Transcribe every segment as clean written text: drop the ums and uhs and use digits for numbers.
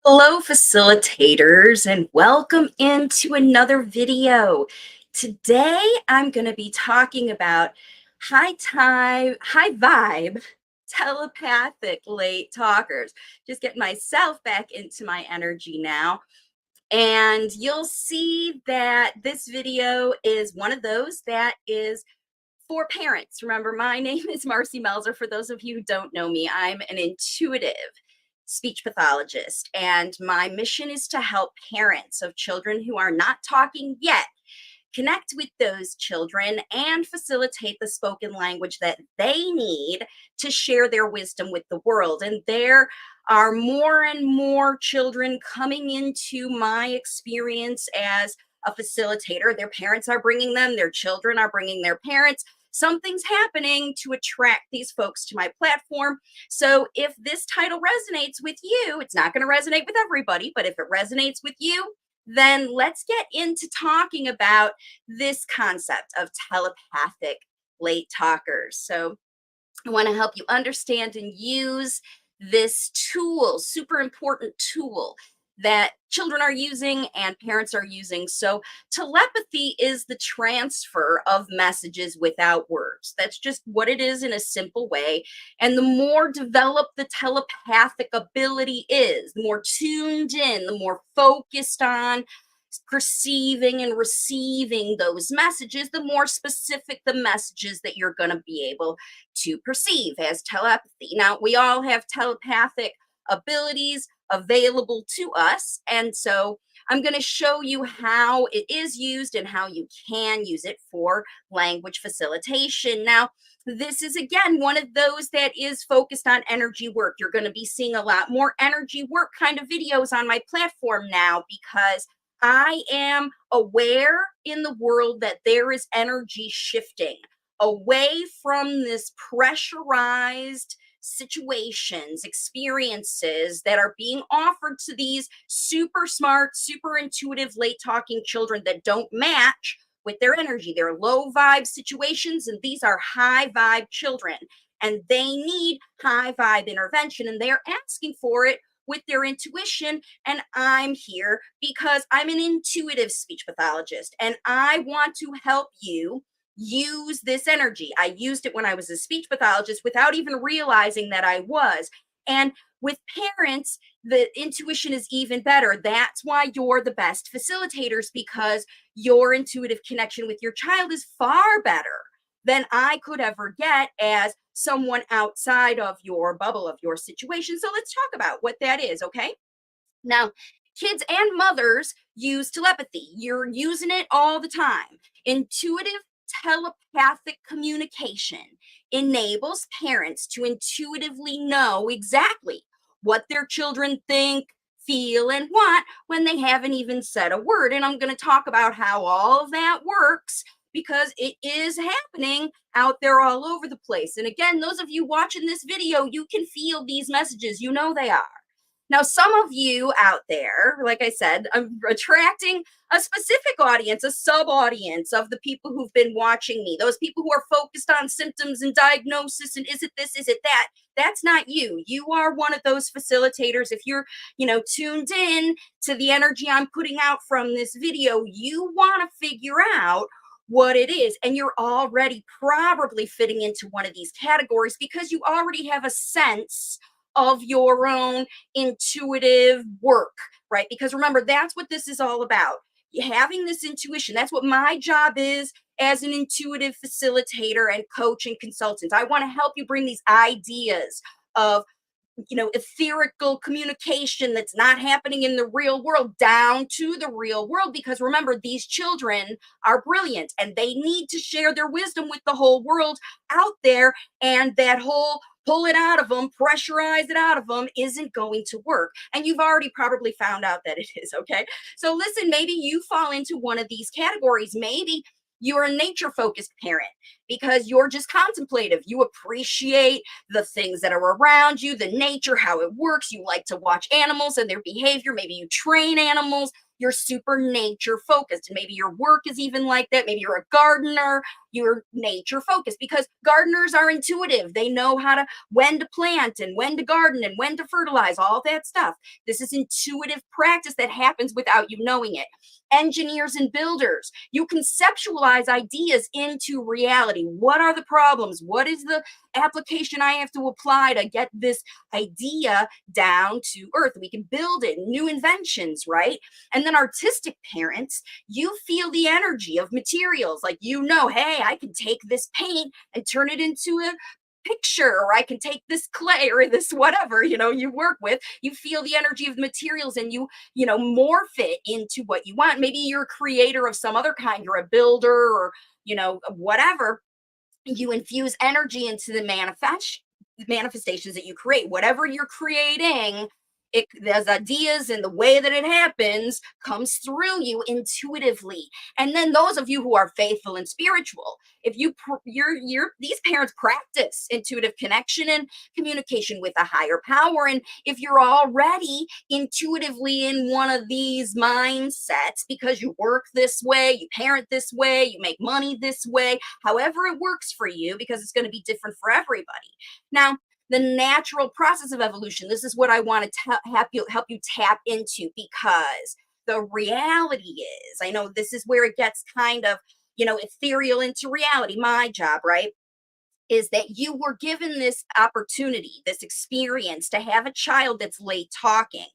Hello, facilitators, and welcome into another video. Today, I'm going to be talking about high vibe telepathic late talkers. Just getting myself back into my energy now. And you'll see that this video is one of those that is for parents. Remember, my name is Marci Melzer. For those of you who don't know me, I'm an intuitive speech pathologist, and my mission is to help parents of children who are not talking yet connect with those children and facilitate the spoken language that they need to share their wisdom with the world. And there are more and more children coming into my experience as a facilitator. Their parents are bringing them, their children are bringing their parents. Something's happening to attract these folks to my platform. So if this title resonates with you, it's not going to resonate with everybody, but if it resonates with you, then let's get into talking about this concept of telepathic late talkers. So I want to help you understand and use this tool, super important tool that children are using and parents are using. So telepathy is the transfer of messages without words. That's just what it is in a simple way. And the more developed the telepathic ability is, the more tuned in, the more focused on perceiving and receiving those messages, the more specific the messages that you're going to be able to perceive as telepathy. Now, we all have telepathic abilities available to us. And so I'm going to show you how it is used and how you can use it for language facilitation. Now, this is again one of those that is focused on energy work. You're going to be seeing a lot more energy work kind of videos on my platform now because I am aware in the world that there is energy shifting away from this pressurized situations, experiences that are being offered to these super smart, super intuitive, late talking children that don't match with their energy. They're low vibe situations, and these are high vibe children, and they need high vibe intervention, and they're asking for it with their intuition. And I'm here because I'm an intuitive speech pathologist, and I want to help you use this energy. I used it when I was a speech pathologist without even realizing that I was. And with parents, the intuition is even better. That's why you're the best facilitators, because your intuitive connection with your child is far better than I could ever get as someone outside of your bubble, of your situation. So let's talk about what that is, okay? Now, kids and mothers use telepathy. You're using it all the time. Intuitive telepathic communication enables parents to intuitively know exactly what their children think, feel, and want when they haven't even said a word. And I'm going to talk about how all of that works because it is happening out there all over the place. And again, those of you watching this video, you can feel these messages. You know they are. Now, some of you out there, like I said, I'm attracting a specific audience, a sub audience of the people who've been watching me, those people who are focused on symptoms and diagnosis and is it this, is it that? That's not you. You are one of those facilitators. If you're, tuned in to the energy I'm putting out from this video, you want to figure out what it is. And you're already probably fitting into one of these categories because you already have a sense of your own intuitive work, right? Because remember, that's what this is all about. Having this intuition, that's what my job is as an intuitive facilitator and coach and consultant. I want to help you bring these ideas of etherical communication that's not happening in the real world down to the real world, because remember, these children are brilliant and they need to share their wisdom with the whole world out there, and that whole pull it out of them, pressurize it out of them isn't going to work. And you've already probably found out that it is. Okay, so listen, maybe you fall into one of these categories. Maybe you're a nature focused parent because you're just contemplative. You appreciate the things that are around you, the nature, how it works. You like to watch animals and their behavior. Maybe you train animals. you're super nature focused. And maybe your work is even like that. Maybe you're a gardener, you're nature focused, because gardeners are intuitive. They know how to, when to plant and when to garden and when to fertilize, all that stuff. This is intuitive practice that happens without you knowing it. Engineers and builders, you conceptualize ideas into reality. What are the problems? What is the application I have to apply to get this idea down to earth? We can build it, new inventions, right? And then artistic parents, you feel the energy of materials. Like, hey, I can take this paint and turn it into a picture, or I can take this clay or this whatever, you work with. You feel the energy of the materials, and morph it into what you want. Maybe you're a creator of some other kind. You're a builder, or, whatever. You infuse energy into the manifestations that you create. Whatever you're creating, there's ideas, and the way that it happens comes through you intuitively. And then those of you who are faithful and spiritual, if these parents practice intuitive connection and communication with a higher power. And if you're already intuitively in one of these mindsets, because you work this way, you parent this way, you make money this way, however it works for you, because it's going to be different for everybody. Now, the natural process of evolution, this is what I want to help you tap into, because the reality is, I know this is where it gets kind of, ethereal into reality. My job, right, is that you were given this opportunity, this experience to have a child that's late talking,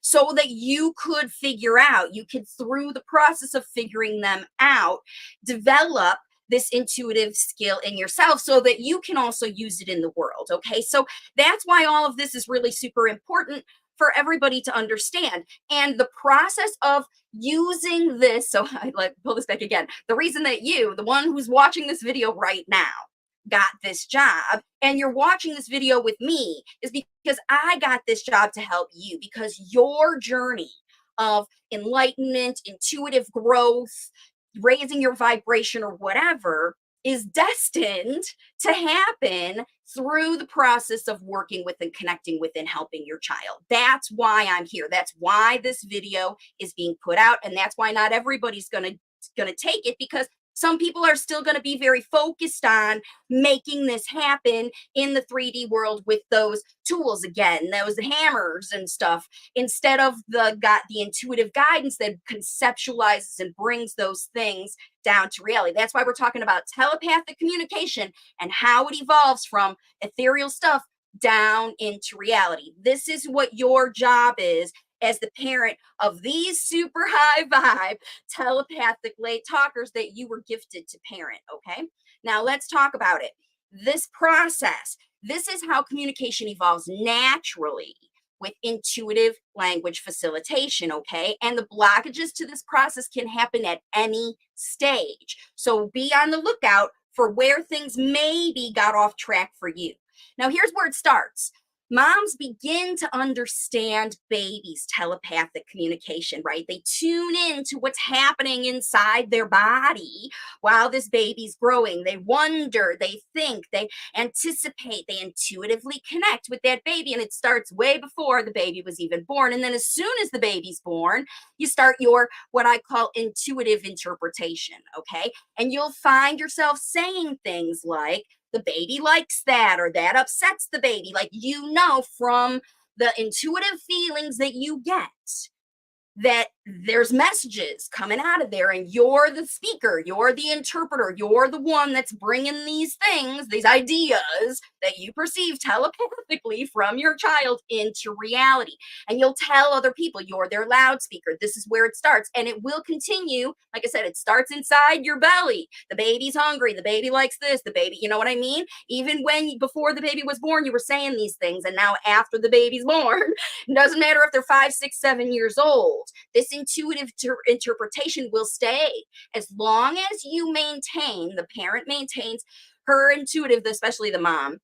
so that you could through the process of figuring them out, develop this intuitive skill in yourself, so that you can also use it in the world. Okay. So that's why all of this is really super important for everybody to understand. And the process of using this, so I pull this back again. The reason that the one who's watching this video right now, got this job, and you're watching this video with me, is because I got this job to help you, because your journey of enlightenment, intuitive growth, raising your vibration, or whatever, is destined to happen through the process of working with and connecting with and helping your child. That's why I'm here. That's why this video is being put out. And that's why not everybody's going to take it, because some people are still going to be very focused on making this happen in the 3D world with those tools, again, those hammers and stuff, instead of the intuitive guidance that conceptualizes and brings those things down to reality. That's why we're talking about telepathic communication and how it evolves from ethereal stuff down into reality. This is what your job is as the parent of these super high vibe telepathic late talkers that you were gifted to parent. Okay. Now let's talk about it. This process, this is how communication evolves naturally with intuitive language facilitation. Okay. And the blockages to this process can happen at any stage. So be on the lookout for where things maybe got off track for you. Now, here's where it starts. Moms begin to understand babies' telepathic communication, right? They tune in to what's happening inside their body while this baby's growing. They wonder, they think, they anticipate, they intuitively connect with that baby. And it starts way before the baby was even born. And then as soon as the baby's born, you start your, what I call intuitive interpretation, okay? And you'll find yourself saying things like, the baby likes that, or that upsets the baby. Like, from the intuitive feelings that you get, that there's messages coming out of there, and you're the speaker, you're the interpreter, you're the one that's bringing these things, these ideas that you perceive telepathically from your child into reality. And you'll tell other people you're their loudspeaker. This is where it starts, and it will continue. Like I said, it starts inside your belly. The baby's hungry, the baby likes this, the baby, you know what I mean? Even before the baby was born, you were saying these things, and now after the baby's born, it doesn't matter if they're 5, 6, 7 years old. This intuitive interpretation will stay as long as the parent maintains her intuitive, especially the mom,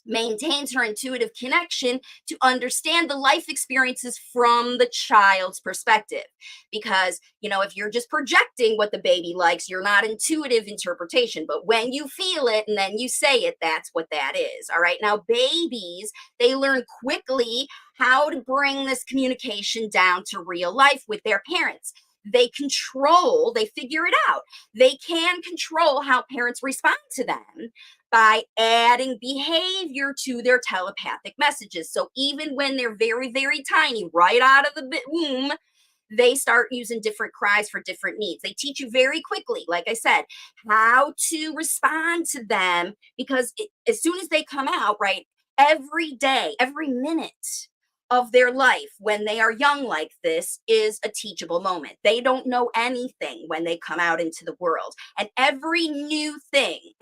maintains her intuitive connection to understand the life experiences from the child's perspective. Because, if you're just projecting what the baby likes, you're not intuitive interpretation. But when you feel it and then you say it, that's what that is. All right. Now, babies, they learn quickly how to bring this communication down to real life with their parents. They figure it out. They can control how parents respond to them by adding behavior to their telepathic messages. So even when they're very, very tiny, right out of the womb, they start using different cries for different needs. They teach you very quickly, like I said, how to respond to them because as soon as they come out, right, every day, every minute of their life when they are young like this is a teachable moment. They don't know anything when they come out into the world. And every new thing,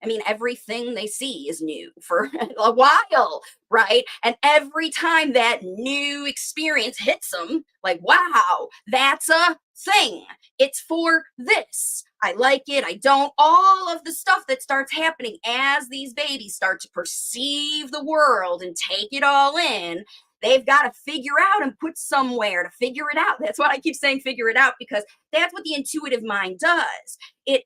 I mean, everything they see is new for a while, right? And every time that new experience hits them, like, wow, that's a thing. It's for this. I like it. I don't. All of the stuff that starts happening as these babies start to perceive the world and take it all in, they've got to figure out and put somewhere to figure it out. That's what I keep saying, figure it out, because that's what the intuitive mind does. It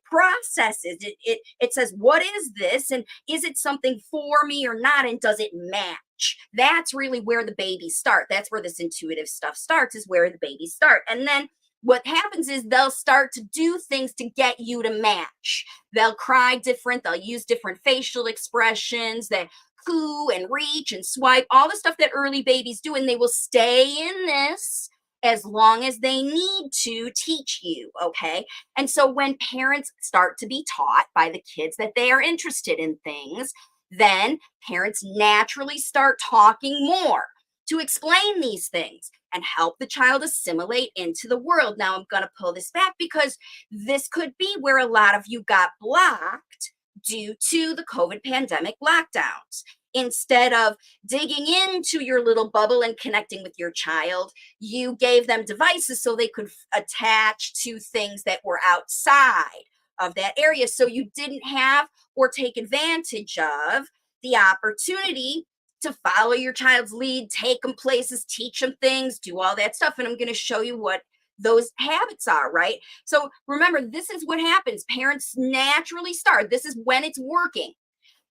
processes, it says, what is this? And is it something for me or not? And does it match? That's really where the babies start. That's where this intuitive stuff starts, is where the babies start. And then what happens is they'll start to do things to get you to match. They'll cry different. They'll use different facial expressions. They coo and reach and swipe, all the stuff that early babies do. And they will stay in this as long as they need to teach you, okay? And so when parents start to be taught by the kids that they are interested in things, then parents naturally start talking more to explain these things and help the child assimilate into the world. Now, I'm going to pull this back because this could be where a lot of you got blocked due to the COVID pandemic lockdowns. Instead of digging into your little bubble and connecting with your child, you gave them devices so they could attach to things that were outside of that area. So you didn't have or take advantage of the opportunity to follow your child's lead, take them places, teach them things, do all that stuff. And I'm going to show you what those habits are, right? So remember, this is what happens. Parents naturally start. This is when it's working,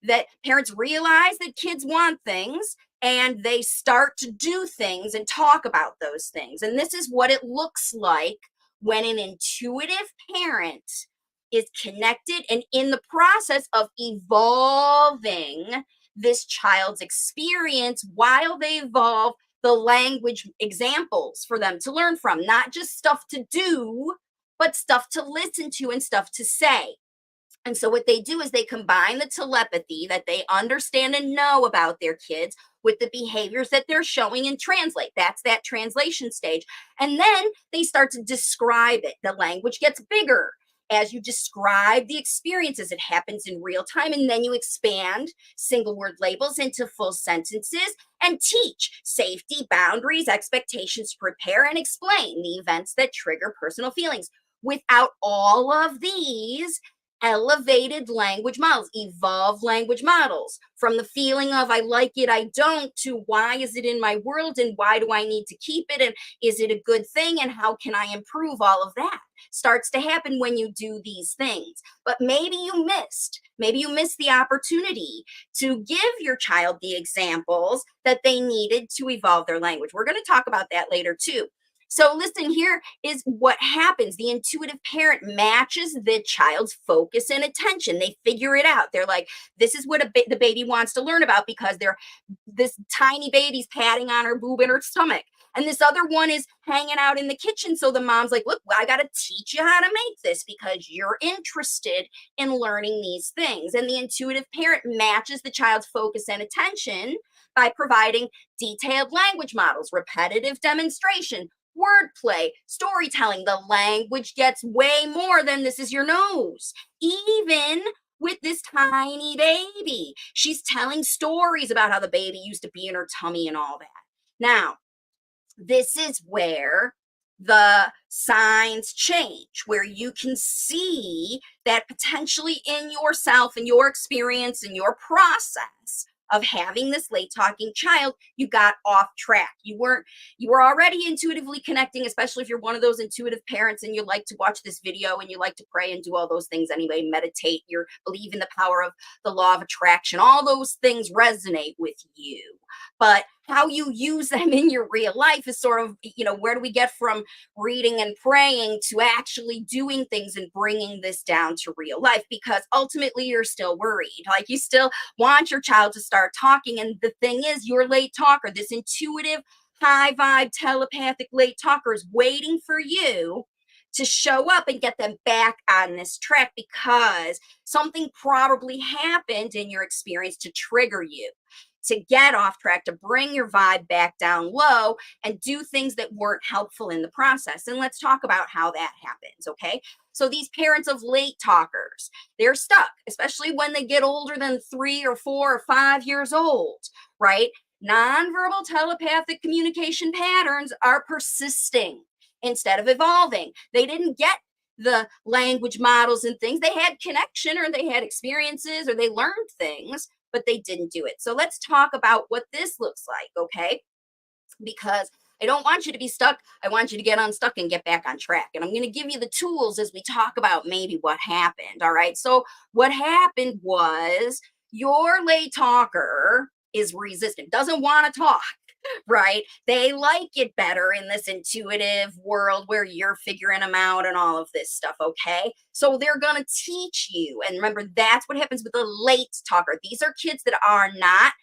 that parents realize that kids want things and they start to do things and talk about those things. And this is what it looks like when an intuitive parent is connected and in the process of evolving this child's experience while they evolve the language examples for them to learn from, not just stuff to do, but stuff to listen to and stuff to say. And so what they do is they combine the telepathy that they understand and know about their kids with the behaviors that they're showing and translate. That's that translation stage. And then they start to describe it. The language gets bigger as you describe the experiences. It happens in real time. And then you expand single word labels into full sentences and teach safety, boundaries, expectations, prepare, and explain the events that trigger personal feelings. Without all of these elevated language models, evolved language models, from the feeling of I like it, I don't, to why is it in my world and why do I need to keep it and is it a good thing and how can I improve, all of that starts to happen when you do these things. But maybe you missed the opportunity to give your child the examples that they needed to evolve their language. We're going to talk about that later too. So listen, here is what happens. The intuitive parent matches the child's focus and attention. They figure it out. They're like, this is what the baby wants to learn about because this tiny baby's patting on her boob and her stomach. And this other one is hanging out in the kitchen. So the mom's like, look, I got to teach you how to make this because you're interested in learning these things. And the intuitive parent matches the child's focus and attention by providing detailed language models, repetitive demonstration, wordplay, storytelling. The language gets way more than this is your nose. Even with this tiny baby, she's telling stories about how the baby used to be in her tummy and all that. Now, this is where the signs change, where you can see that potentially in yourself and your experience and your process of having this late talking child, you got off track. You were already intuitively connecting, especially if you're one of those intuitive parents and you like to watch this video and you like to pray and do all those things anyway, meditate, you believe in the power of the law of attraction. All those things resonate with you. But how you use them in your real life is sort of, where do we get from reading and praying to actually doing things and bringing this down to real life? Because ultimately you're still worried. Like, you still want your child to start talking. And the thing is, your late talker, this intuitive, high vibe, telepathic late talker, is waiting for you to show up and get them back on this track, because something probably happened in your experience to trigger you, to get off track, to bring your vibe back down low and do things that weren't helpful in the process. And let's talk about how that happens, okay? So these parents of late talkers, they're stuck, especially when they get older than 3 or 4 or 5 years old, right? Nonverbal telepathic communication patterns are persisting instead of evolving. They didn't get the language models and things. They had connection, or they had experiences, or they learned things, but they didn't do it. So let's talk about what this looks like, okay? Because I don't want you to be stuck. I want you to get unstuck and get back on track. And I'm going to give you the tools as we talk about maybe what happened, all right? So what happened was, your late talker is resistant, doesn't want to talk, right? They like it better in this intuitive world where you're figuring them out and all of this stuff, okay? So they're going to teach you. And remember, that's what happens with the late talker. These are kids that are not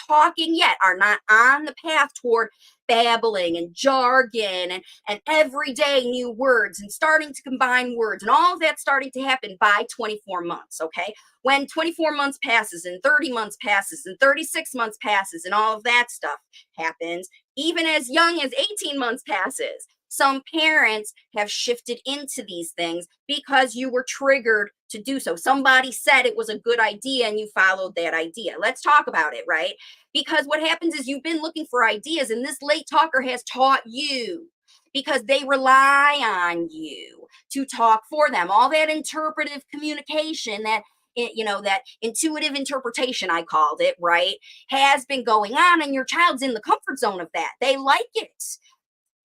talking yet, are not on the path toward babbling and jargon and everyday new words and starting to combine words, and all of that starting to happen by 24 months, okay? When 24 months passes and 30 months passes and 36 months passes and all of that stuff happens, even as young as 18 months passes, some parents have shifted into these things because you were triggered to do so. Somebody said it was a good idea and you followed that idea. Let's talk about it, right? Because what happens is, you've been looking for ideas, and this late talker has taught you, because they rely on you to talk for them. All that interpretive communication, that that intuitive interpretation, I called it, right, has been going on, and your child's in the comfort zone of that. They like it.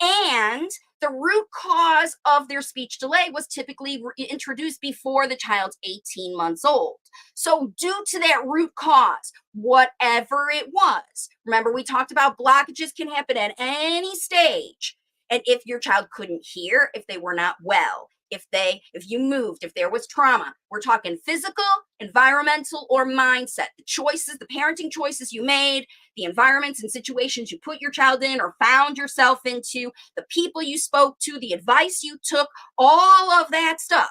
And the root cause of their speech delay was typically introduced before the child's 18 months old. So, due to that root cause, whatever it was, remember we talked about blockages can happen at any stage. And if your child couldn't hear, if they were not well, if you moved, if there was trauma, we're talking physical, environmental, or mindset. The choices, the parenting choices you made, the environments and situations you put your child in or found yourself into, the people you spoke to, the advice you took, all of that stuff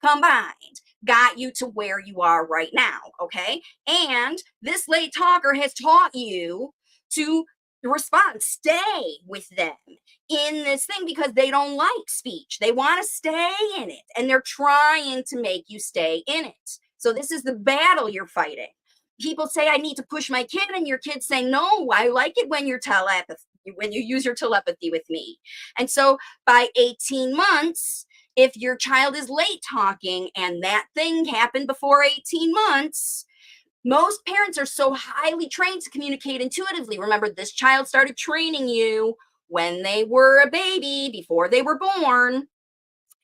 combined got you to where you are right now, okay? And this late talker has taught you to respond, stay with them in this thing, because they don't like speech. They want to stay in it, and they're trying to make you stay in it. So this is the battle you're fighting. People say, I need to push my kid, and your kid's saying, no, I like it when when you use your telepathy with me. And so by 18 months, if your child is late talking and that thing happened before 18 months, most parents are so highly trained to communicate intuitively. Remember, this child started training you when they were a baby, before they were born.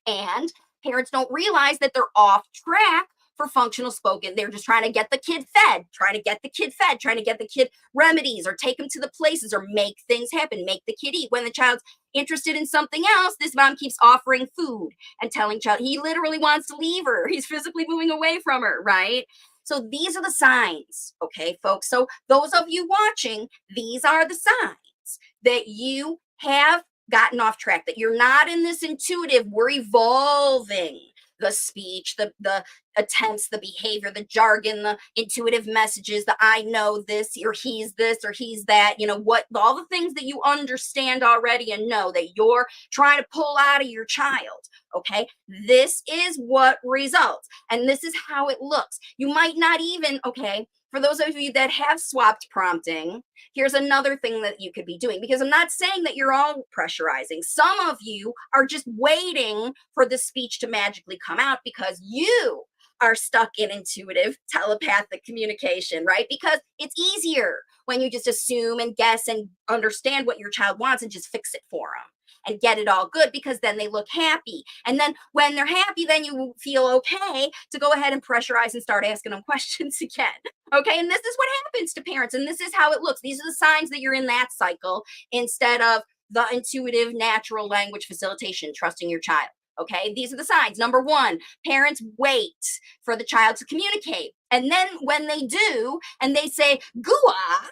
And parents don't realize that they're off track for functional spoken. They're just trying to get the kid fed, trying to get the kid remedies, or take them to the places, or make things happen, make the kid eat. When the child's interested in something else, this mom keeps offering food and telling child he literally wants to leave her. He's physically moving away from her, right? So these are the signs, okay, folks? So those of you watching, these are the signs that you have gotten off track, that you're not in this intuitive, we're evolving the speech, the attempts, the behavior, the jargon, the intuitive messages, the I know this, or he's that, what, all the things that you understand already and know that you're trying to pull out of your child. Okay, this is what results, and this is how it looks. You might not even, okay, for those of you that have swapped prompting, here's another thing that you could be doing, because I'm not saying that you're all pressurizing. Some of you are just waiting for the speech to magically come out because you are stuck in intuitive telepathic communication, right? Because it's easier when you just assume and guess and understand what your child wants and just fix it for them. and get it all good, because then they look happy. And then when they're happy, then you feel okay to go ahead and pressurize and start asking them questions again. Okay. And this is what happens to parents. And this is how it looks. These are the signs that you're in that cycle instead of the intuitive, natural language facilitation, trusting your child. Okay, these are the signs. Number one, parents wait for the child to communicate. And then when they do, and they say, "Gua,"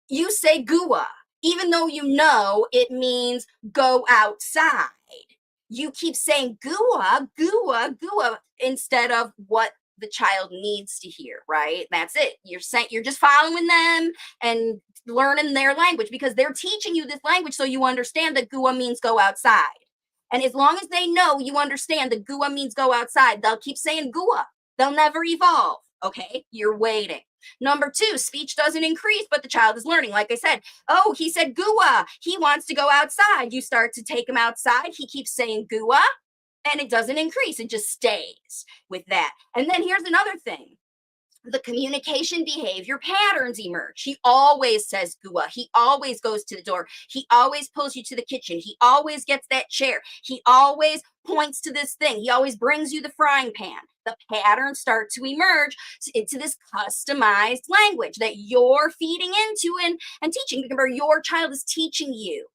you say "Gua," even though you know it means go outside. You keep saying "Gua, Gua, Gua" instead of what the child needs to hear, right? That's it. You're just following them and learning their language, because they're teaching you this language so you understand that "Gua" means go outside. And as long as they know you understand that "Gua" means go outside, they'll keep saying "Gua." They'll never evolve. Okay, you're waiting. Number two, speech doesn't increase, but the child is learning. Like I said, oh, he said "Gua." He wants to go outside. You start to take him outside. He keeps saying "Gua," and it doesn't increase. It just stays with that. And then here's another thing. The communication behavior patterns emerge. He always says "Gua." He always goes to the door. He always pulls you to the kitchen. He always gets that chair. He always points to this thing. He always brings you the frying pan. The patterns start to emerge into this customized language that you're feeding into and teaching. Remember, your child is teaching you.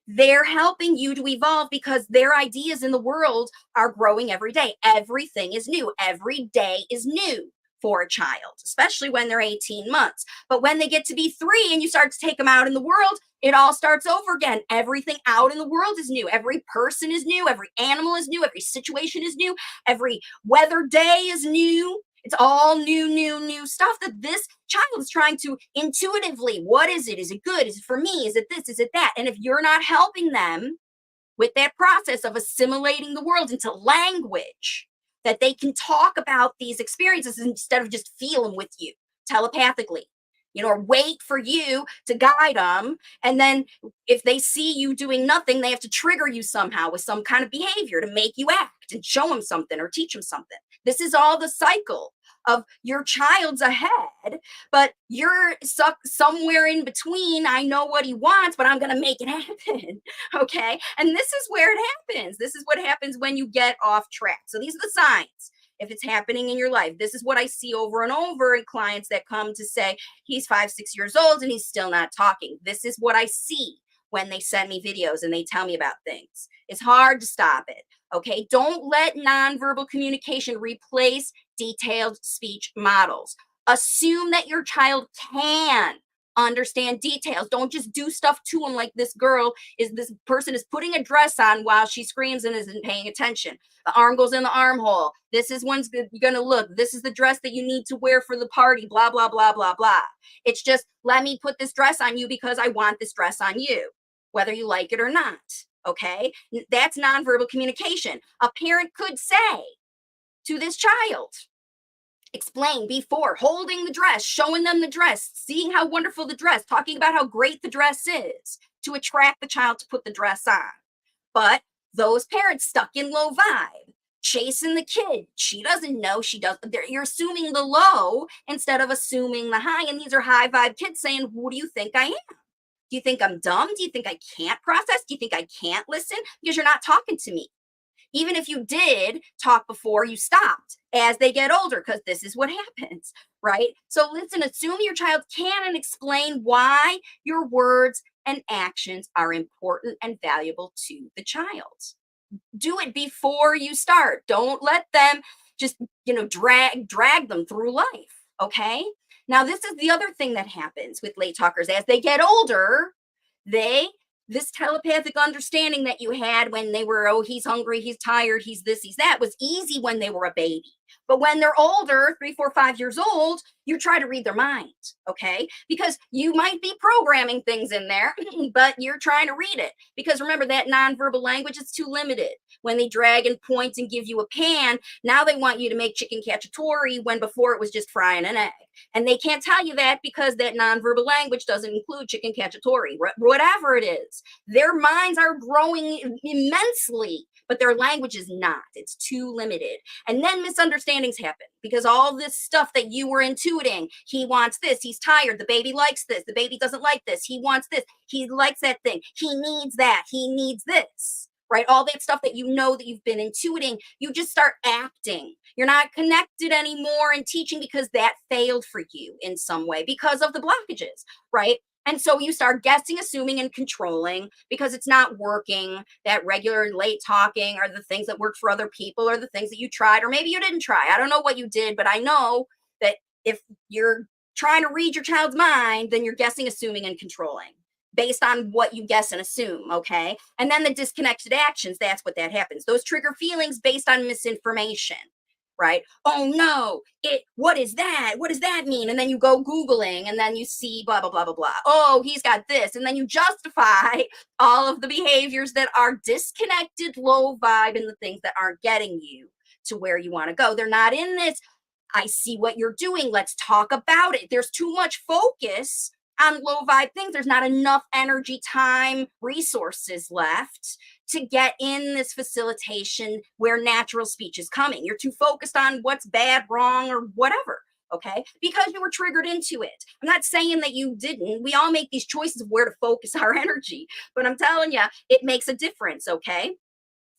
They're helping you to evolve because their ideas in the world are growing every day. Everything is new. Every day is new for a child, especially when they're 18 months. But when they get to be 3 and you start to take them out in the world, it all starts over again. Everything out in the world is new. Every person is new. Every animal is new. Every situation is new. Every weather day is new. It's all new, new, new stuff that this child is trying to intuitively. What is it? Is it good? Is it for me? Is it this? Is it that? And if you're not helping them with that process of assimilating the world into language, that they can talk about these experiences instead of just feel them with you telepathically, or wait for you to guide them. And then if they see you doing nothing, they have to trigger you somehow with some kind of behavior to make you act and show them something or teach them something. This is all the cycle of your child's ahead, but you're stuck somewhere in between. I know what he wants, but I'm going to make it happen. Okay. And this is where it happens. This is what happens when you get off track. So these are the signs. If it's happening in your life, this is what I see over and over in clients that come to say, he's 5, 6 years old and he's still not talking. This is what I see when they send me videos and they tell me about things. It's hard to stop it. Okay. Don't let nonverbal communication replace detailed speech models. Assume that your child can understand details. Don't just do stuff to them like this person is putting a dress on while she screams and isn't paying attention. The arm goes in the armhole. This is one's going to look. This is the dress that you need to wear for the party, blah, blah, blah, blah, blah. It's just, let me put this dress on you because I want this dress on you, whether you like it or not. Okay. That's nonverbal communication. A parent could say to this child, explain before, holding the dress, showing them the dress, seeing how wonderful the dress, talking about how great the dress is to attract the child to put the dress on. But those parents stuck in low vibe, chasing the kid. She doesn't know. You're assuming the low instead of assuming the high. And these are high vibe kids saying, who do you think I am? Do you think I'm dumb? Do you think I can't process? Do you think I can't listen? Because you're not talking to me. Even if you did talk before, you stopped as they get older, because this is what happens, right? So listen, assume your child can and explain why your words and actions are important and valuable to the child. Do it before you start. Don't let them just, drag them through life, okay? Now, this is the other thing that happens with late talkers. As they get older, this telepathic understanding that you had when they were, oh, he's hungry, he's tired, he's this, he's that, was easy when they were a baby. But when they're older, 3, 4, 5 years old, you try to read their mind, okay? Because you might be programming things in there, but you're trying to read it. Because remember, that nonverbal language is too limited. When they drag and point and give you a pan, now they want you to make chicken cacciatore when before it was just frying an egg. And they can't tell you that because that nonverbal language doesn't include chicken cacciatore, whatever it is. Their minds are growing immensely but their language is not. It's too limited. And then misunderstandings happen because all this stuff that you were intuiting, he wants this, he's tired, the baby likes this, the baby doesn't like this, he wants this, he likes that thing, he needs that, he needs this, right? All that stuff that you know that you've been intuiting, you just start acting. You're not connected anymore in teaching because that failed for you in some way because of the blockages, right? And so you start guessing, assuming, and controlling because it's not working. That regular late talking or the things that worked for other people or the things that you tried, or maybe you didn't try. I don't know what you did, but I know that if you're trying to read your child's mind, then you're guessing, assuming, and controlling based on what you guess and assume, okay? And then the disconnected actions, that's what that happens. Those trigger feelings based on misinformation, right? Oh no, what is that? What does that mean? And then you go Googling and then you see blah, blah, blah, blah, blah. Oh, he's got this. And then you justify all of the behaviors that are disconnected, low vibe, and the things that aren't getting you to where you want to go. They're not in this. I see what you're doing. Let's talk about it. There's too much focus on low vibe things. There's not enough energy, time, resources left to get in this facilitation where natural speech is coming. You're too focused on what's bad, wrong, or whatever, okay? Because you were triggered into it. I'm not saying that you didn't. We all make these choices of where to focus our energy, but I'm telling you, it makes a difference, okay?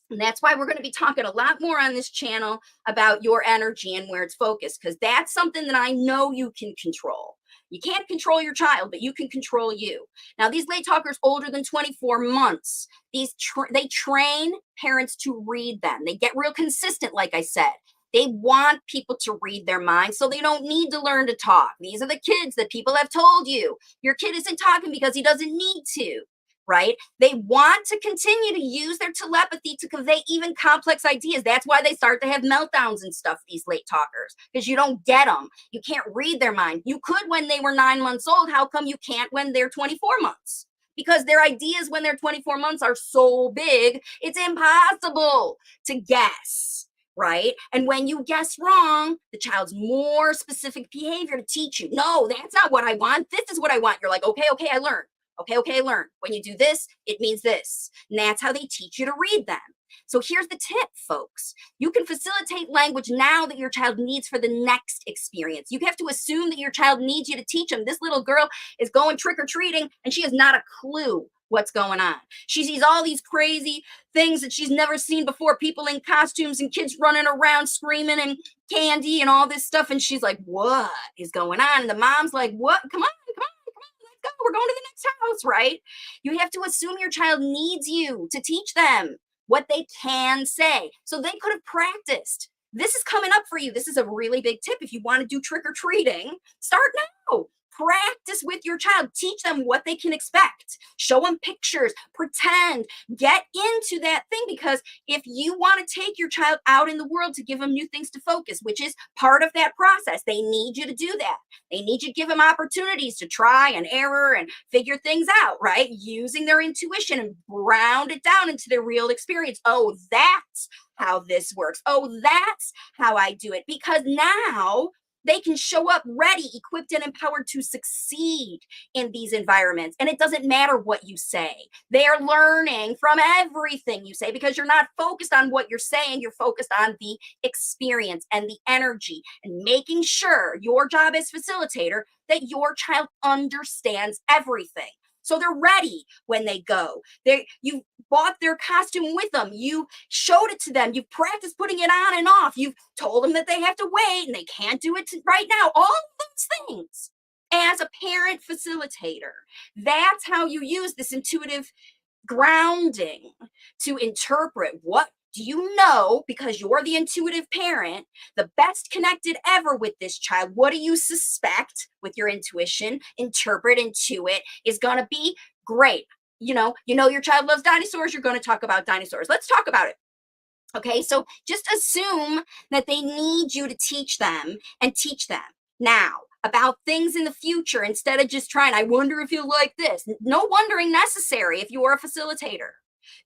And that's why we're going to be talking a lot more on this channel about your energy and where it's focused, because that's something that I know you can control. You can't control your child, but you can control you. Now, these late talkers older than 24 months, they train parents to read them. They get real consistent, like I said. They want people to read their minds so they don't need to learn to talk. These are the kids that people have told you. Your kid isn't talking because he doesn't need to, right? They want to continue to use their telepathy to convey even complex ideas. That's why they start to have meltdowns and stuff, these late talkers, because you don't get them. You can't read their mind. You could when they were 9 months old. How come you can't when they're 24 months? Because their ideas when they're 24 months are so big, it's impossible to guess, right? And when you guess wrong, the child's more specific behavior to teach you. No, that's not what I want. This is what I want. You're like, okay, I learned. Okay, learn. When you do this, it means this. And that's how they teach you to read them. So here's the tip, folks. You can facilitate language now that your child needs for the next experience. You have to assume that your child needs you to teach them. This little girl is going trick-or-treating and she has not a clue what's going on. She sees all these crazy things that she's never seen before, people in costumes and kids running around screaming and candy and all this stuff. And she's like, what is going on? And the mom's like, what? Come on. Go, we're going to the next house, right? You have to assume your child needs you to teach them what they can say. So they could have practiced. This is coming up for you. This is a really big tip. If you want to do trick-or-treating, start now. Practice with your child. Teach them what they can expect. Show them pictures. Pretend. Get into that thing, because if you want to take your child out in the world to give them new things to focus, which is part of that process, they need you to do that. They need you to give them opportunities to try and error and figure things out, right? Using their intuition and ground it down into their real experience. Oh, that's how this works. Oh, that's how I do it. Because now they can show up ready, equipped, and empowered to succeed in these environments. And it doesn't matter what you say. They're learning from everything you say, because you're not focused on what you're saying. You're focused on the experience and the energy, and making sure your job as facilitator that your child understands everything. So they're ready when they go. You bought their costume with them. You showed it to them. You've practiced putting it on and off. You've told them that they have to wait and they can't do it right now. All of those things. As a parent facilitator, that's how you use this intuitive grounding to interpret what do you know, because you're the intuitive parent, the best connected ever with this child. What do you suspect with your intuition? Interpret, intuit is going to be great. You know your child loves dinosaurs. You're going to talk about dinosaurs. Let's talk about it. Okay, so just assume that they need you to teach them, and teach them now about things in the future, instead of just trying, I wonder if you like this. No wondering necessary if you are a facilitator.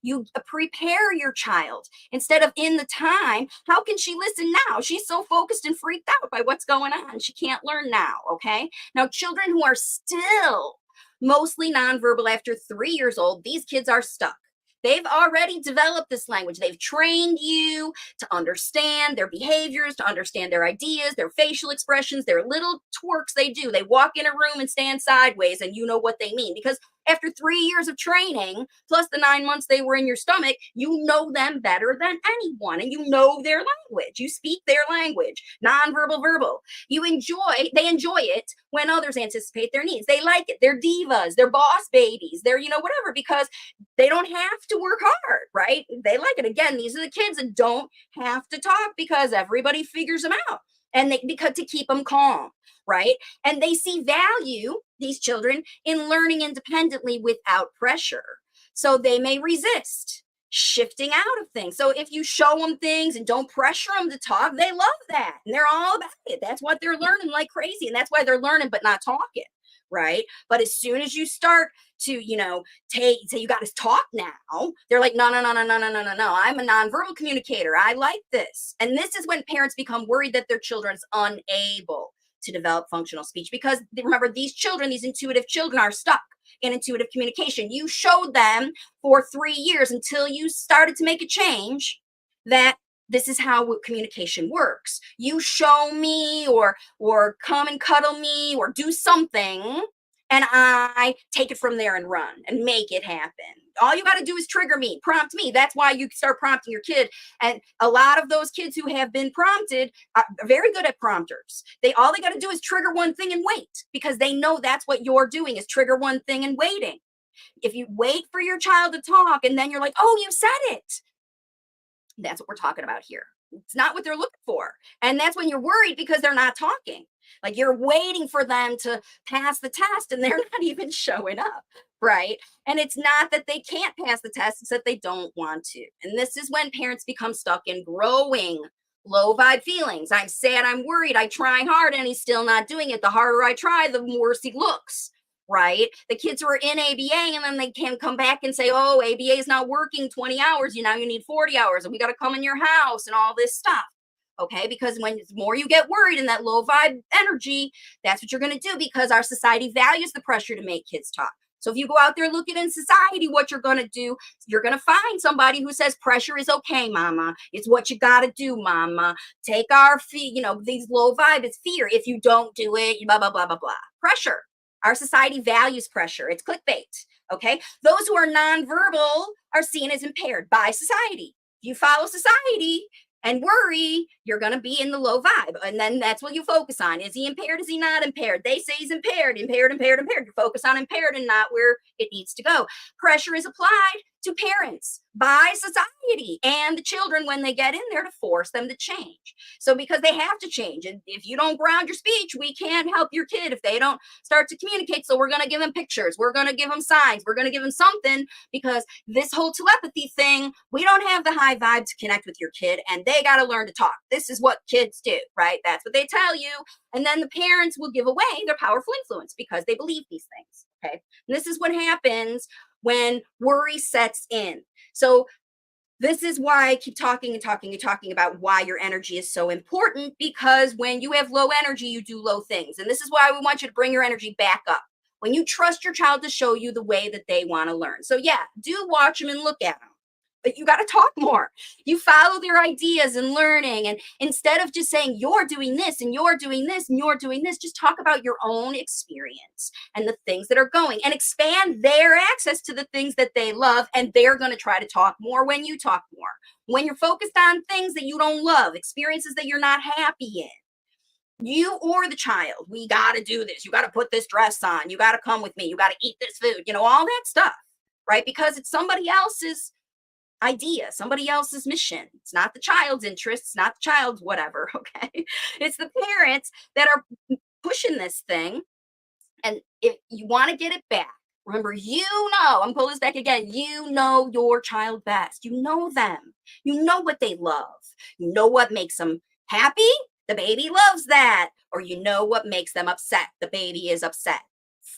You prepare your child instead of in the time. How can she listen now? She's so focused and freaked out by what's going on. She can't learn now, okay? Now, children who are still mostly nonverbal after 3 years old, these kids are stuck. They've already developed this language. They've trained you to understand their behaviors, to understand their ideas, their facial expressions, their little twerks they do. They walk in a room and stand sideways, and you know what they mean. Because after 3 years of training, plus the 9 months they were in your stomach, you know them better than anyone, and you know their language. You speak their language, nonverbal, verbal. They enjoy it when others anticipate their needs. They like it. They're divas, they're boss babies, they're, whatever, because they don't have to work hard, right? They like it. Again, these are the kids that don't have to talk because everybody figures them out. And because to keep them calm, right? And they see value, these children, in learning independently without pressure. So they may resist shifting out of things. So if you show them things and don't pressure them to talk, they love that. And they're all about it. That's what they're learning like crazy. And that's why they're learning but not talking, right? But as soon as you start to, say you got to talk now, they're like, no, no, no, no, no, no, no, no, no. I'm a nonverbal communicator. I like this. And this is when parents become worried that their children's unable to develop functional speech, because remember, these children, these intuitive children, are stuck in intuitive communication. You showed them for 3 years until you started to make a change that this is how communication works. You show me or come and cuddle me or do something, and I take it from there and run and make it happen. All you got to do is trigger me, prompt me. That's why you start prompting your kid. And a lot of those kids who have been prompted are very good at prompters. All they got to do is trigger one thing and wait, because they know that's what you're doing, is trigger one thing and waiting. If you wait for your child to talk and then you're like, oh, you said it, that's what we're talking about here. It's not what they're looking for. And that's when you're worried, because they're not talking. Like, you're waiting for them to pass the test and they're not even showing up, right? And it's not that they can't pass the test, it's that they don't want to. And this is when parents become stuck in growing low vibe feelings. I'm sad, I'm worried, I try hard, and he's still not doing it. The harder I try, the worse he looks, right? The kids who are in ABA and then they can come back and say, oh, ABA is not working 20 hours. You need 40 hours and we got to come in your house and all this stuff. Okay, because when the more you get worried in that low vibe energy, that's what you're going to do, because our society values the pressure to make kids talk. So if you go out there looking in society, what you're going to do, you're going to find somebody who says pressure is okay, mama. It's what you got to do, mama. Take our these low vibe is fear. If you don't do it, blah, blah, blah, blah, blah. Pressure. Our society values pressure. It's clickbait. Okay. Those who are nonverbal are seen as impaired by society. If you follow society and worry, you're going to be in the low vibe. And then that's what you focus on. Is he impaired? Is he not impaired? They say he's impaired. You focus on impaired and not where it needs to go. Pressure is applied to parents by society and the children when they get in there to force them to change. So because they have to change. And if you don't ground your speech, we can't help your kid if they don't start to communicate. So we're going to give them pictures. We're going to give them signs. We're going to give them something, because this whole telepathy thing, we don't have the high vibe to connect with your kid, and they got to learn to talk. This is what kids do, right? That's what they tell you. And then the parents will give away their powerful influence because they believe these things. Okay. And this is what happens when worry sets in. So this is why I keep talking and talking and talking about why your energy is so important, because when you have low energy, you do low things. And this is why we want you to bring your energy back up. When you trust your child to show you the way that they want to learn. So yeah, do watch them and look at them. But you got to talk more. You follow their ideas and learning. And instead of just saying, you're doing this and you're doing this and you're doing this, just talk about your own experience and the things that are going, and expand their access to the things that they love. And they're going to try to talk more when you talk more. When you're focused on things that you don't love, experiences that you're not happy in, you or the child, we got to do this. You got to put this dress on. You got to come with me. You got to eat this food, all that stuff, right? Because it's somebody else's idea, somebody else's mission. It's not the child's interests, not the child's whatever. Okay. It's the parents that are pushing this thing. And if you want to get it back, remember, I'm pulling this back again. You know your child best. You know them. You know what they love. You know what makes them happy. The baby loves that. Or you know what makes them upset. The baby is upset.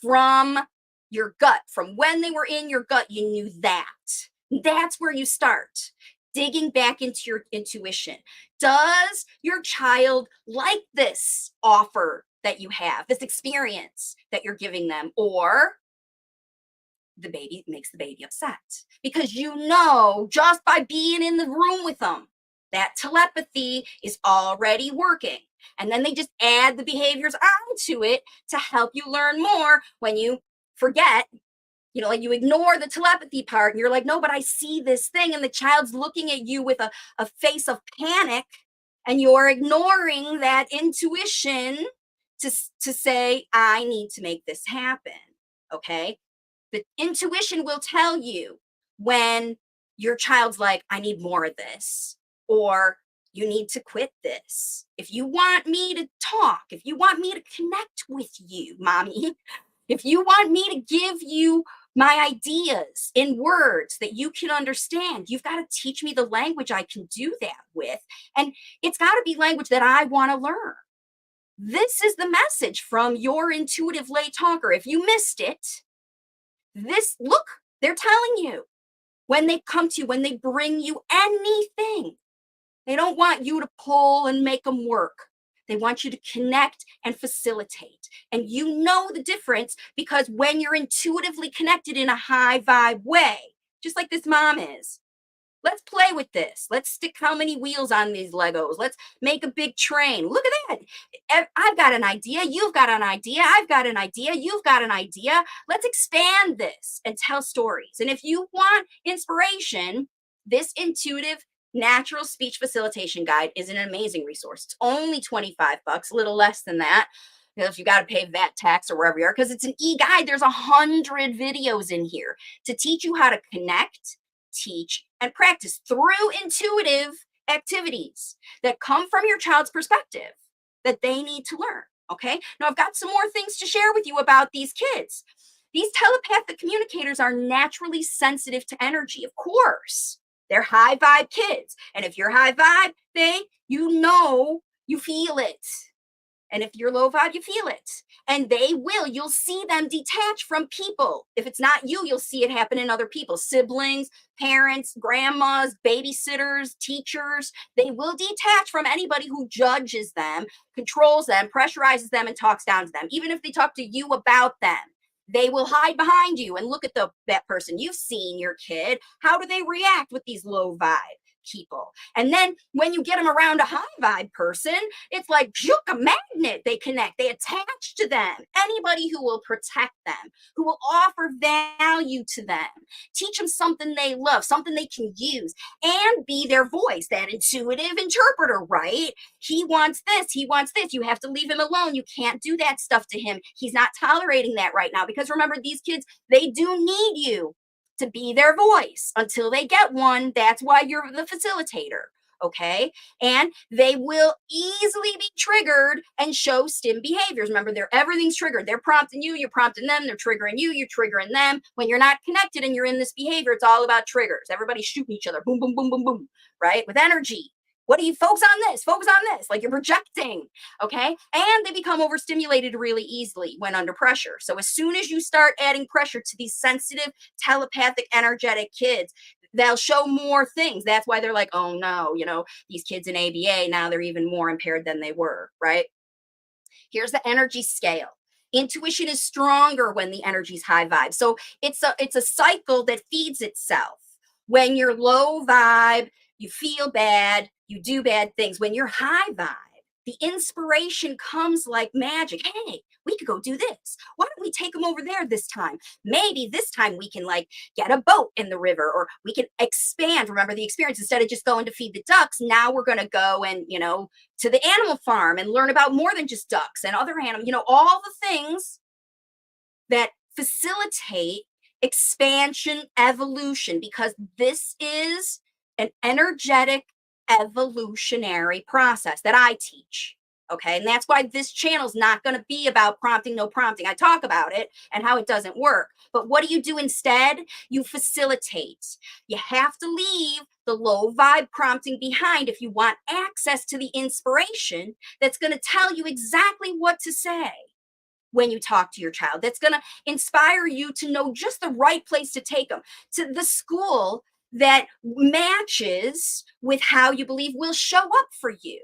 From your gut, from when they were in your gut, you knew that. That's where you start digging back into your intuition. Does your child like this offer that you have, this experience that you're giving them? Or makes the baby upset, because you know, just by being in the room with them, that telepathy is already working. And then they just add the behaviors onto it to help you learn more when you forget, like you ignore the telepathy part and you're like, no, but I see this thing. And the child's looking at you with a face of panic, and you're ignoring that intuition to say, I need to make this happen. Okay. The intuition will tell you when your child's like, I need more of this, or you need to quit this. If you want me to talk, if you want me to connect with you, mommy, if you want me to give you my ideas in words that you can understand, you've got to teach me the language I can do that with. And it's got to be language that I want to learn. This is the message from your intuitive lay talker. If you missed it, look, they're telling you when they come to you, when they bring you anything, they don't want you to pull and make them work. They want you to connect and facilitate. And you know the difference, because when you're intuitively connected in a high vibe way, just like this mom is, let's play with this. Let's stick how many wheels on these Legos. Let's make a big train. Look at that. I've got an idea. You've got an idea. I've got an idea. You've got an idea. Let's expand this and tell stories. And if you want inspiration, this intuitive natural speech facilitation guide is an amazing resource. It's only $25, a little less than that, if you got to pay VAT tax or wherever you are, because it's an e-guide. There's 100 videos in here to teach you how to connect, teach, and practice through intuitive activities that come from your child's perspective that they need to learn. Okay. Now I've got some more things to share with you about these kids. These telepathic communicators are naturally sensitive to energy, of course. They're high vibe kids. And if you're high vibe, you feel it. And if you're low vibe, you feel it. And you'll see them detach from people. If it's not you, you'll see it happen in other people, siblings, parents, grandmas, babysitters, teachers. They will detach from anybody who judges them, controls them, pressurizes them, and talks down to them. Even if they talk to you about them, they will hide behind you and look at that person. You've seen your kid. How do they react with these low vibe people? And then when you get them around a high vibe person, it's like a magnet. They connect, they attach to them. Anybody who will protect them, who will offer value to them, teach them something they love, something they can use, and be their voice, that intuitive interpreter, right? He wants this, he wants this. You have to leave him alone. You can't do that stuff to him. He's not tolerating that right now, because remember, these kids, they do need you to be their voice until they get one. That's why you're the facilitator. Okay. And they will easily be triggered and show stim behaviors. Remember, everything's triggered. They're prompting you, you're prompting them, they're triggering you, you're triggering them. When you're not connected and you're in this behavior, it's all about triggers. Everybody's shooting each other. Boom, boom, boom, boom, boom. Right? With energy. What do you focus on this? Focus on this. Like you're projecting. Okay. And they become overstimulated really easily when under pressure. So as soon as you start adding pressure to these sensitive, telepathic, energetic kids, they'll show more things. That's why they're like, oh no, these kids in ABA, now they're even more impaired than they were. Right. Here's the energy scale. Intuition is stronger when the energy's high vibe. So it's a cycle that feeds itself. When you're low vibe, you feel bad, you do bad things. When you're high vibe, the inspiration comes like magic. Hey, we could go do this. Why don't we take them over there this time? Maybe this time we can get a boat in the river, or we can expand. Remember the experience, instead of just going to feed the ducks, now we're going to go and, to the animal farm and learn about more than just ducks and other animals, all the things that facilitate expansion, evolution, because this is an energetic evolutionary process that I teach. Okay. And that's why this channel is not going to be about prompting, no prompting. I talk about it and how it doesn't work. But what do you do instead? You facilitate. You have to leave the low vibe prompting behind if you want access to the inspiration that's going to tell you exactly what to say when you talk to your child, that's going to inspire you to know just the right place to take them, to the school that matches with how you believe will show up for you.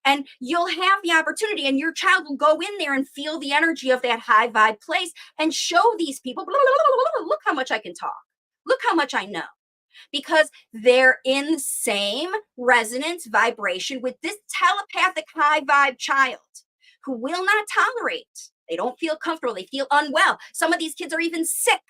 And you'll have the opportunity, and your child will go in there and feel the energy of that high vibe place and show these people, blah, blah, blah, blah, look how much I can talk. Look how much I know. Because they're in the same resonance vibration with this telepathic high vibe child who will not tolerate. They don't feel comfortable. They feel unwell. Some of these kids are even sick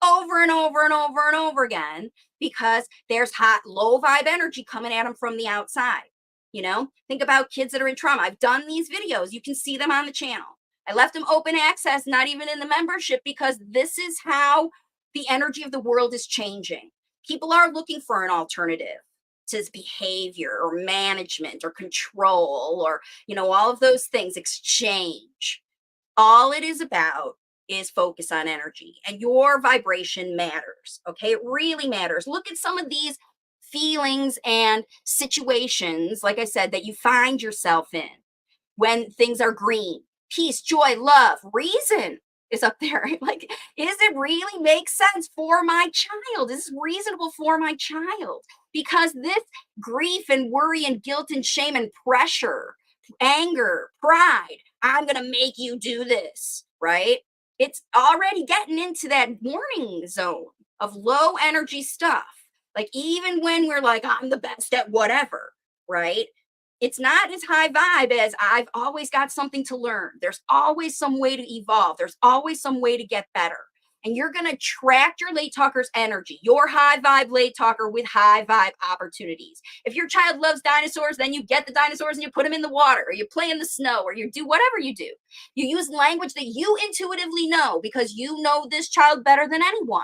over and over and over and over again because there's hot, low vibe energy coming at them from the outside. You know, think about kids that are in trauma. I've done these videos. You can see them on the channel. I left them open access, not even in the membership, because this is how the energy of the world is changing. People are looking for an alternative to behavior or management or control or, all of those things, exchange. All it is about is focus on energy, and your vibration matters. Okay. It really matters. Look at some of these feelings and situations, like I said, that you find yourself in when things are green. Peace, joy, love, reason is up there. Like, is it really make sense for my child? Is this reasonable for my child? Because this grief and worry and guilt and shame and pressure, anger, pride, I'm going to make you do this, right? It's already getting into that warning zone of low energy stuff. Like, even when we're like, I'm the best at whatever, right? It's not as high vibe as I've always got something to learn. There's always some way to evolve. There's always some way to get better. And you're going to attract your late talker's energy, your high vibe late talker with high vibe opportunities. If your child loves dinosaurs, then you get the dinosaurs and you put them in the water, or you play in the snow, or you do whatever you do. You use language that you intuitively know because you know this child better than anyone.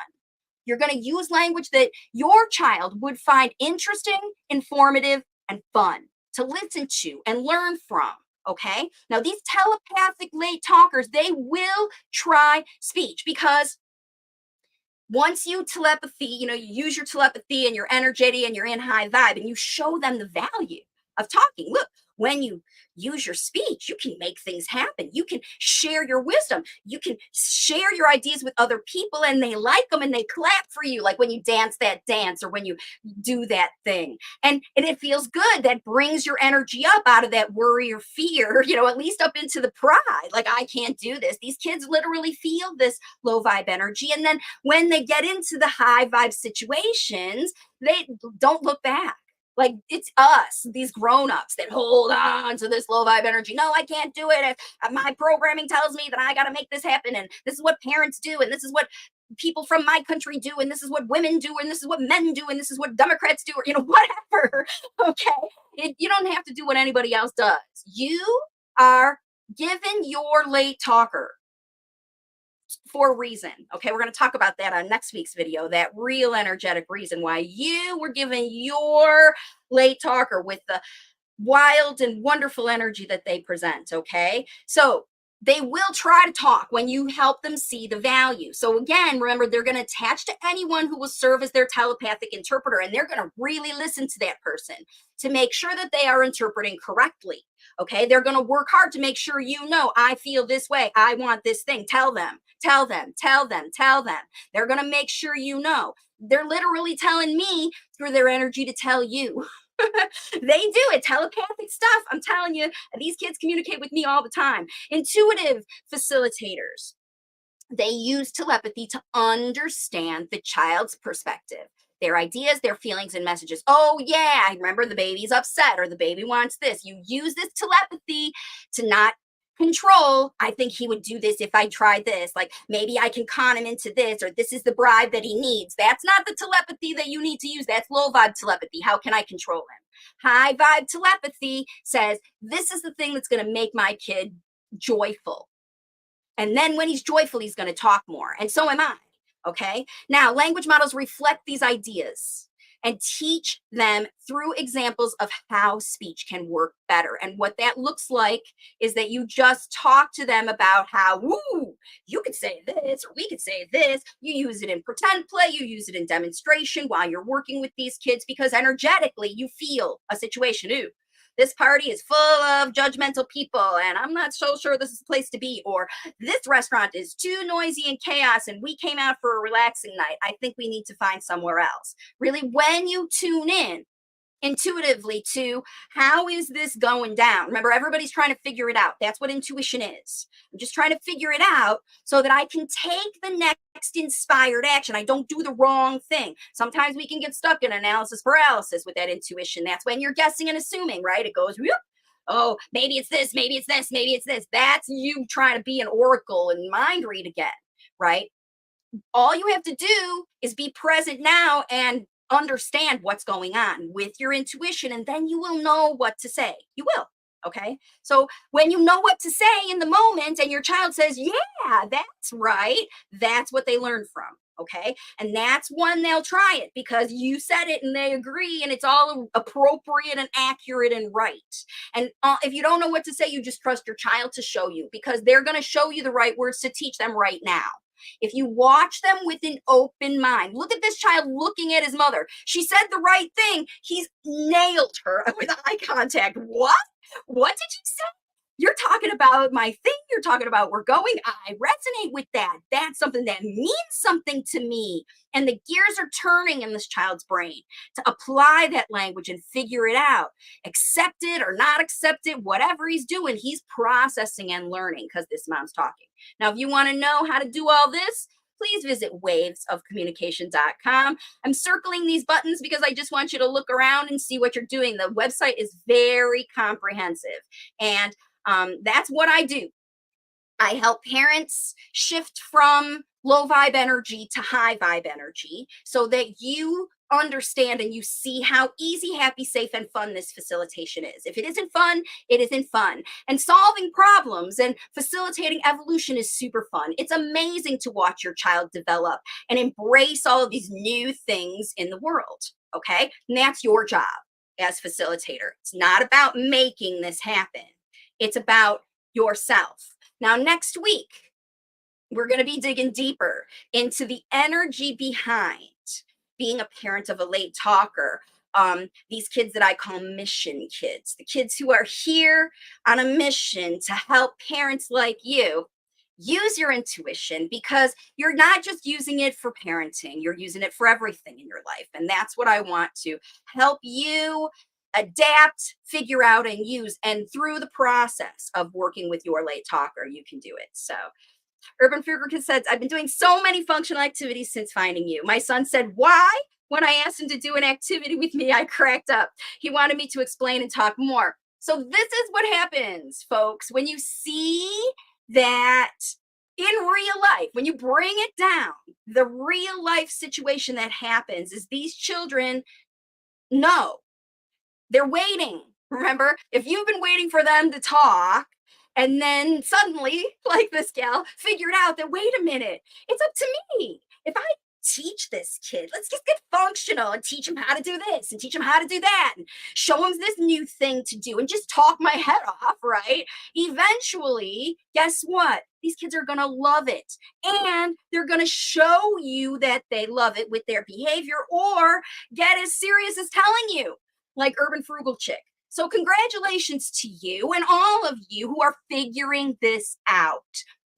You're going to use language that your child would find interesting, informative, and fun to listen to and learn from. Okay. Now, these telepathic late talkers, they will try speech because once you telepathy, you use your telepathy and your energy and you're in high vibe and you show them the value of talking. Look, when you use your speech, you can make things happen. You can share your wisdom. You can share your ideas with other people and they like them and they clap for you, like when you dance that dance or when you do that thing. And it feels good. That brings your energy up out of that worry or fear, at least up into the pride. Like, I can't do this. These kids literally feel this low vibe energy. And then when they get into the high vibe situations, they don't look back. Like, it's us, these grown-ups, that hold on to this low vibe energy. No, I can't do it. My programming tells me that I got to make this happen. And this is what parents do. And this is what people from my country do. And this is what women do. And this is what men do. And this is what Democrats do. Or, whatever. Okay. You don't have to do what anybody else does. You are given your late talker for a reason. Okay, we're going to talk about that on next week's video, that real energetic reason why you were given your late talker with the wild and wonderful energy that they present. Okay, so they will try to talk when you help them see the value. So again, remember, they're going to attach to anyone who will serve as their telepathic interpreter, and they're going to really listen to that person to make sure that they are interpreting correctly. Okay, they're going to work hard to make sure I feel this way. I want this thing. Tell them, tell them, tell them, tell them. They're going to make sure They're literally telling me through their energy to tell you. They do it. Telepathic stuff. I'm telling you, these kids communicate with me all the time. Intuitive facilitators. They use telepathy to understand the child's perspective, their ideas, their feelings, and messages. Oh, yeah, I remember the baby's upset or the baby wants this. You use this telepathy to not control. I think he would do this if I tried this. Like, maybe I can con him into this, or this is the bribe that he needs. That's not the telepathy that you need to use. That's low vibe telepathy. How can I control him? High vibe telepathy says, this is the thing that's going to make my kid joyful. And then when he's joyful, he's going to talk more. And so am I. Okay. Now, language models reflect these ideas and teach them through examples of how speech can work better. And what that looks like is that you just talk to them about how, woo, you could say this, or we could say this. You use it in pretend play, you use it in demonstration while you're working with these kids, because energetically you feel a situation. Ooh, this party is full of judgmental people and I'm not so sure this is the place to be. Or this restaurant is too noisy and chaos and we came out for a relaxing night. I think we need to find somewhere else. Really, when you tune in intuitively to how is this going down. Remember, everybody's trying to figure it out. That's what intuition is. I'm just trying to figure it out so that I can take the next inspired action. I don't do the wrong thing. Sometimes we can get stuck in analysis paralysis with that intuition. That's when you're guessing and assuming, right? It goes, whoop. Oh, maybe it's this, maybe it's this, maybe it's this. That's you trying to be an oracle and mind read again, right? All you have to do is be present now and understand what's going on with your intuition, and then you will know what to say. You will. Okay. So when you know what to say in the moment and your child says, yeah, that's right, that's what they learn from. Okay. And that's when they'll try it because you said it and they agree and it's all appropriate and accurate and right. And if you don't know what to say, you just trust your child to show you because they're going to show you the right words to teach them right now. If you watch them with an open mind, look at this child looking at his mother. She said the right thing. He's nailed her with eye contact. What? What did you say? You're talking about my thing. You're talking about we're going. I resonate with that. That's something that means something to me. And the gears are turning in this child's brain to apply that language and figure it out. Accept it or not accept it, whatever he's doing, he's processing and learning because this mom's talking. Now, if you want to know how to do all this, please visit wavesofcommunication.com. I'm circling these buttons because I just want you to look around and see what you're doing. The website is very comprehensive. And that's what I do. I help parents shift from low vibe energy to high vibe energy so that you understand and you see how easy, happy, safe, and fun this facilitation is. If it isn't fun, it isn't fun. And solving problems and facilitating evolution is super fun. It's amazing to watch your child develop and embrace all of these new things in the world. Okay. And that's your job as facilitator. It's not about making this happen. It's about yourself. Now, next week, we're going to be digging deeper into the energy behind being a parent of a late talker. These kids that I call mission kids, the kids who are here on a mission to help parents like you use your intuition because you're not just using it for parenting, you're using it for everything in your life. And that's what I want to help you adapt, figure out, and use. And through the process of working with your late talker, you can do it. So Urban Frugal said, I've been doing so many functional activities since finding you. My son said, why? When I asked him to do an activity with me, I cracked up. He wanted me to explain and talk more. So this is what happens, folks, when you see that in real life, when you bring it down, the real life situation that happens is these children know they're waiting. Remember, if you've been waiting for them to talk, and then suddenly, like this gal, figured out that, wait a minute, it's up to me. If I teach this kid, let's just get functional and teach him how to do this and teach him how to do that and show him this new thing to do and just talk my head off, right? Eventually, guess what? These kids are going to love it. And they're going to show you that they love it with their behavior or get as serious as telling you, like Urban Frugal Chick. So congratulations to you and all of you who are figuring this out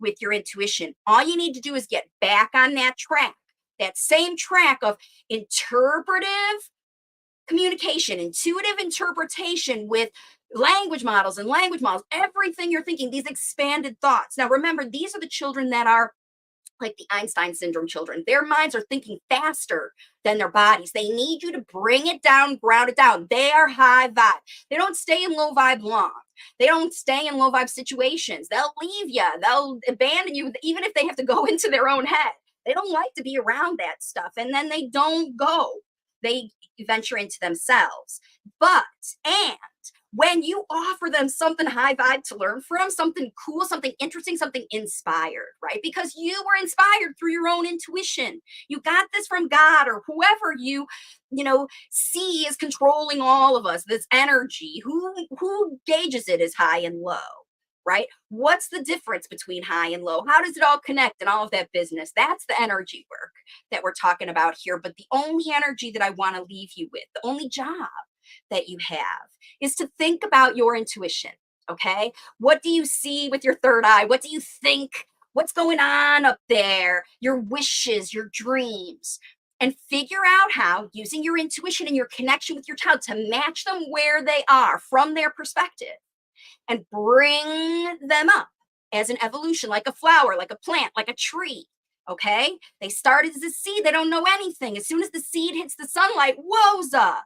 with your intuition. All you need to do is get back on that track, that same track of interpretive communication, intuitive interpretation with language models and language models, everything you're thinking, these expanded thoughts. Now, remember, these are the children that are like the Einstein syndrome children. Their minds are thinking faster than their bodies. They need you to bring it down, ground it down. They are high vibe. They don't stay in low vibe long. They don't stay in low vibe situations. They'll leave you. They'll abandon you, even if they have to go into their own head. They don't like to be around that stuff. And then they don't go. They venture into themselves. And when you offer them something high vibe to learn from, something cool, something interesting, something inspired, right? Because you were inspired through your own intuition. You got this from God or whoever you see is controlling all of us, this energy. Who gauges it as high and low, right? What's the difference between high and low? How does it all connect and all of that business? That's the energy work that we're talking about here. But the only energy that I want to leave you with, the only job that you have is to think about your intuition. Okay. What do you see with your third eye? What do you think? What's going on up there? Your wishes, your dreams. and figure out how, using your intuition and your connection with your child, to match them where they are from their perspective and bring them up as an evolution, like a flower, like a plant, like a tree. Okay? They started as a seed, they don't know anything. As soon as the seed hits the sunlight, woza,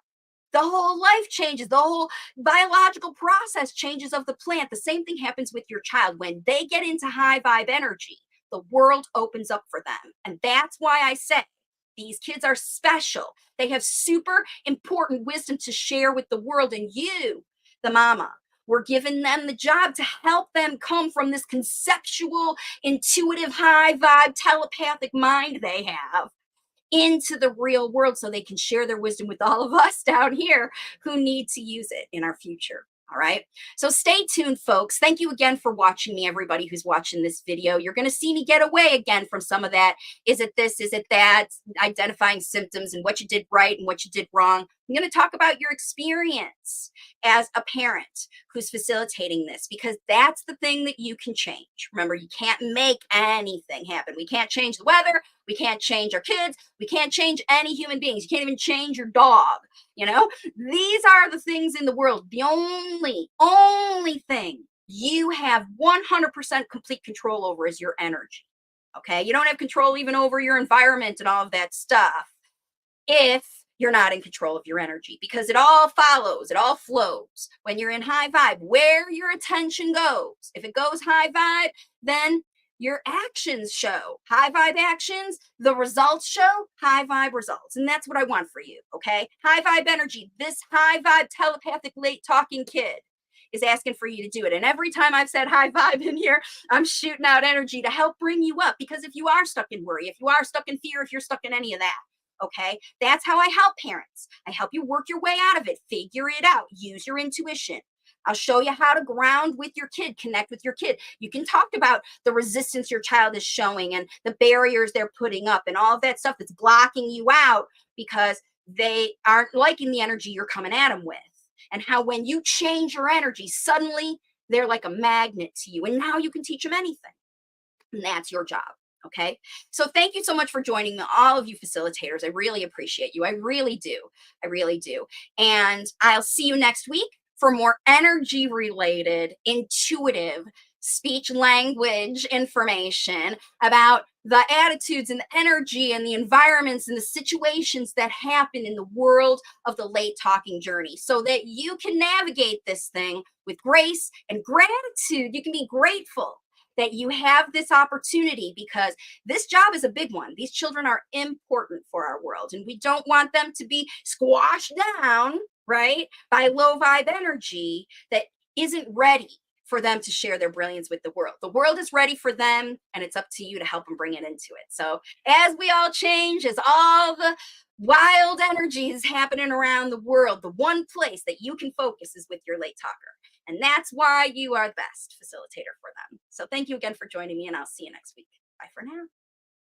the whole life changes, the whole biological process changes of the plant. The same thing happens with your child. When they get into high vibe energy, the world opens up for them. And that's why I say these kids are special. They have super important wisdom to share with the world. And you, the mama, we're giving them the job to help them come from this conceptual, intuitive, high vibe, telepathic mind they have into the real world so they can share their wisdom with all of us down here who need to use it in our future. All right. So stay tuned, folks. Thank you again for watching me, everybody who's watching this video. You're going to see me get away again from some of that. Is it this? Is it that? Identifying symptoms and what you did right and what you did wrong. I'm going to talk about your experience as a parent who's facilitating this, because that's the thing that you can change. Remember, you can't make anything happen. We can't change the weather. We can't change our kids. We can't change any human beings. You can't even change your dog. You know, these are the things in the world. The only thing you have 100% complete control over is your energy. Okay. You don't have control even over your environment and all of that stuff if you're not in control of your energy, because it all follows, it all flows. When you're in high vibe, where your attention goes, if it goes high vibe, then your actions show high vibe actions, the results show high vibe results. And that's what I want for you. Okay. High vibe energy. This high vibe telepathic late talking kid is asking for you to do it. And every time I've said high vibe in here, I'm shooting out energy to help bring you up. Because if you are stuck in worry, if you are stuck in fear, if you're stuck in any of that, okay, that's how I help parents. I help you work your way out of it, figure it out, use your intuition. I'll show you how to ground with your kid, connect with your kid. You can talk about the resistance your child is showing and the barriers they're putting up and all of that stuff that's blocking you out because they aren't liking the energy you're coming at them with. And how when you change your energy, suddenly they're like a magnet to you. And now you can teach them anything. And that's your job. Okay. So thank you so much for joining me, all of you facilitators. I really appreciate you. I really do. I really do. And I'll see you next week for more energy related, intuitive speech language information about the attitudes and the energy and the environments and the situations that happen in the world of the late talking journey, so that you can navigate this thing with grace and gratitude. You can be grateful that you have this opportunity, because this job is a big one. These children are important for our world, and we don't want them to be squashed down, right, by low vibe energy that isn't ready for them to share their brilliance with the world. The world is ready for them, and it's up to you to help them bring it into it. So as we all change, as all the wild energies happening around the world, the one place that you can focus is with your late talker. And that's why you are the best facilitator for them. So thank you again for joining me, and I'll see you next week. Bye for now.